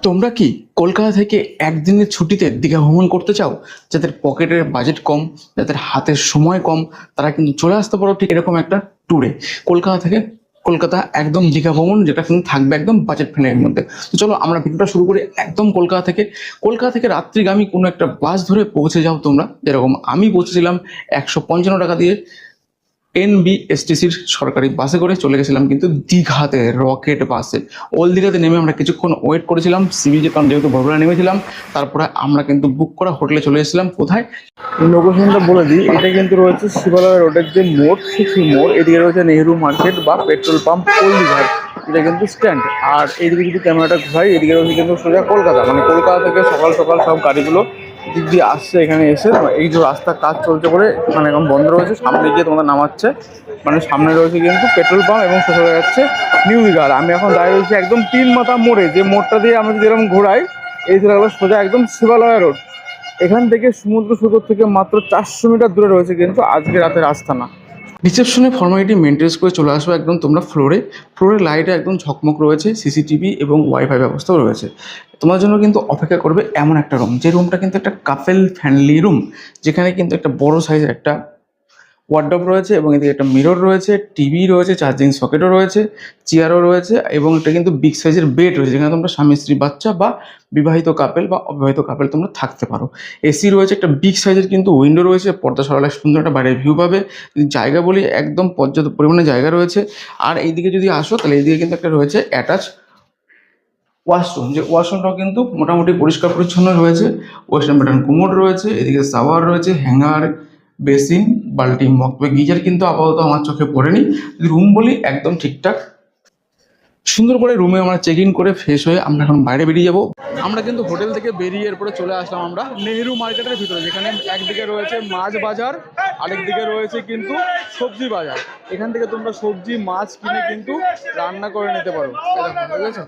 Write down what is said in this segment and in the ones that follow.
তোমরা কি কলকাতা থেকে একদিনের ছুটিতে দীঘা ভ্রমণ করতে চাও? যাদের পকেটের বাজেট কম, যাদের হাতের সময় কম, তারা কিন্তু চলে আসতে পারো ঠিক এরকম একটা ট্যুরে। কলকাতা থেকে কলকাতা একদম দীঘা ভ্রমণ, যেটা কিন্তু থাকবে একদম বাজেট ফ্রেন্ডলির মধ্যে। তো চলো আমরা ভিডিওটা শুরু করি একদম কলকাতা থেকে রাত্রিগামী কোনো একটা বাস ধরে পৌঁছে যাও তোমরা। যেরকম আমি পৌঁছেছিলাম 155 টাকা দিয়ে এনবিএসটিসির সরকারি বাসে করে চলে গেছিলাম কিন্তু দীঘাতে, রকেট বাসে। ওল্ড দীঘাতে নেমে আমরা কিছুক্ষণ ওয়েট করেছিলাম সি বিচে, কারণ যেহেতু ভোরবেলা নেমেছিলাম। তারপরে আমরা কিন্তু বুক করা হোটেলে চলে এসেছিলাম। কোথায় লোকেশনটা বলে দিই, এটা কিন্তু রয়েছে শিবালয় রোডের যে মোড়, সেই মোড়। এদিকে রয়েছে নেহেরু মার্কেট বা পেট্রোল পাম্প ওল্ড দীঘার, এটা কিন্তু স্ট্যান্ড। আর এইদিকে যদি ক্যামেরাটা ঘুরাই, এদিকে রয়েছে কিন্তু সোজা কলকাতা। মানে কলকাতা থেকে সকাল সকাল সব গাড়িগুলো দিক দিয়ে আসছে এখানে এসে। এই যে রাস্তার কাজ চলছে বলে মানে এখন বন্ধ রয়েছে, সামনে গিয়ে তোমাদের নামাচ্ছে। মানে সামনে রয়েছে কিন্তু পেট্রোল পাম্প এবং শেষ হয়ে যাচ্ছে নিউ দীঘা। আমি এখন দাঁড়িয়ে রয়েছি একদম 3 মাথা মোড়ে, যে মোড়টা দিয়ে আমরা যদি এরকম ঘোরাই, এই চলে গেলো সোজা একদম শিবালয় রোড। এখান থেকে সমুদ্র সৈকত থেকে মাত্র 400 মিটার দূরে রয়েছে কিন্তু আজকে রাতের আস্তানা। রিসেপশনে ফর্মালিটি মেনটেন করে চলে আসবো একদম তোমরা ফ্লোরে লাইটে একদম ঝকমক রয়েছে, সিসিটিভি এবং ওয়াইফাই ব্যবস্থাও রয়েছে। তোমার জন্য কিন্তু অপেক্ষা করবে এমন একটা রুম, যে রুমটা কিন্তু একটা কাপেল ফ্রেন্ডলি রুম, যেখানে কিন্তু একটা বড় সাইজের একটা ওয়ার্ডরোব রয়েছে এবং এদিকে একটা মিরর রয়েছে, টিভি রয়েছে, চার্জিং সকেটও রয়েছে, চেয়ারও রয়েছে এবং একটা কিন্তু বিগ সাইজের বেড রয়েছে, যেখানে তোমরা স্বামী স্ত্রী বাচ্চা বা বিবাহিত কাপেল বা অবিবাহিত কাপেল তোমরা থাকতে পারো। এসি রয়েছে, একটা বিগ সাইজের কিন্তু উইন্ডো রয়েছে, পর্দা সরালে সুন্দর একটা বাইরের ভিউ পাবে। জায়গা বলি একদম পর্যাপ্ত পরিমাণে জায়গা রয়েছে। আর এইদিকে যদি আসো, তাহলে এইদিকে কিন্তু একটা রয়েছে অ্যাটাচ ওয়াশরুম, যে ওয়াশরুমটাও কিন্তু মোটামুটি পরিষ্কার পরিচ্ছন্ন রয়েছে। ওয়েস্টার্ন প্যাটার্ন কুমোড রয়েছে, এদিকে শাওয়ার রয়েছে, হ্যাঙ্গার, বেসিন, বাল্টি, মগ। তবে গিজার কিন্তু আপাতত আমার চোখে পড়েনি। যদি রুম বলি একদম ঠিকঠাক। সুন্দর করে রুমে আমরা চেক ইন করে ফ্রেশ হয়ে আমরা এখন বাইরে বেরিয়ে যাব। আমরা কিন্তু হোটেল থেকে বেরিয়ে এরপরে চলে আসলাম আমরা নেহেরু মার্কেটের ভিতরে, যেখানে একদিকে রয়েছে মাছ বাজার, আরেক দিকে রয়েছে কিন্তু সবজি বাজার। এখান থেকে তোমরা সবজি মাছ কিনে কিন্তু রান্না করে নিতে পারো। ঠিক আছে,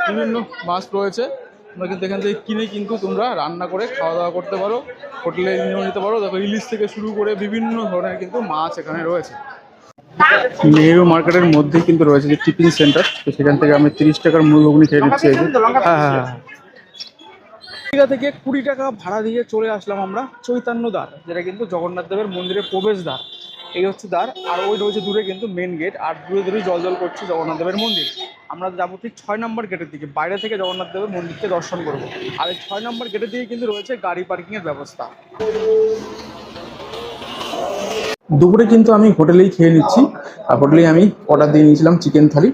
বিভিন্ন মাছ রয়েছে, তোমরা কিন্তু এখান থেকে কিনে কিন্তু তোমরা রান্না করে খাওয়া দাওয়া করতে পারো, হোটেলে নিয়েও নিতে পারো। দেখো ইলিশ থেকে শুরু করে বিভিন্ন ধরনের কিন্তু মাছ এখানে রয়েছে। নেহেরু মার্কেটের মধ্যেই কিন্তু রয়েছে যে টিফিন সেন্টার, তো সেখান থেকে আমি 30 টাকার মুড়ি ঘুগনি খেয়ে নিচ্ছি। হ্যাঁ, দীঘা থেকে 20 টাকা ভাড়া দিয়ে চলে আসলাম আমরা চৈতন্য দ্বার, যেটা কিন্তু জগন্নাথ দেবের মন্দিরের প্রবেশদ্বার। এই হচ্ছে দ্বার, আর ওই রয়েছে দূরে কিন্তু মেন গেট, আর দূরে দূরেই জল করছে জগন্নাথ দেবের মন্দির। আমরা যাবো ঠিক 6 নম্বর গেটের দিকে, বাইরে থেকে জগন্নাথ দেবের মন্দিরকে দর্শন করব। আর এই 6 নম্বর গেটের দিকে কিন্তু রয়েছে গাড়ি পার্কিংয়ের ব্যবস্থা। দুপুরে কিন্তু আমি হোটেলেই খেয়ে নিচ্ছি, আর হোটেলেই আমি অর্ডার দিয়ে নিয়েছিলাম চিকেন থালি।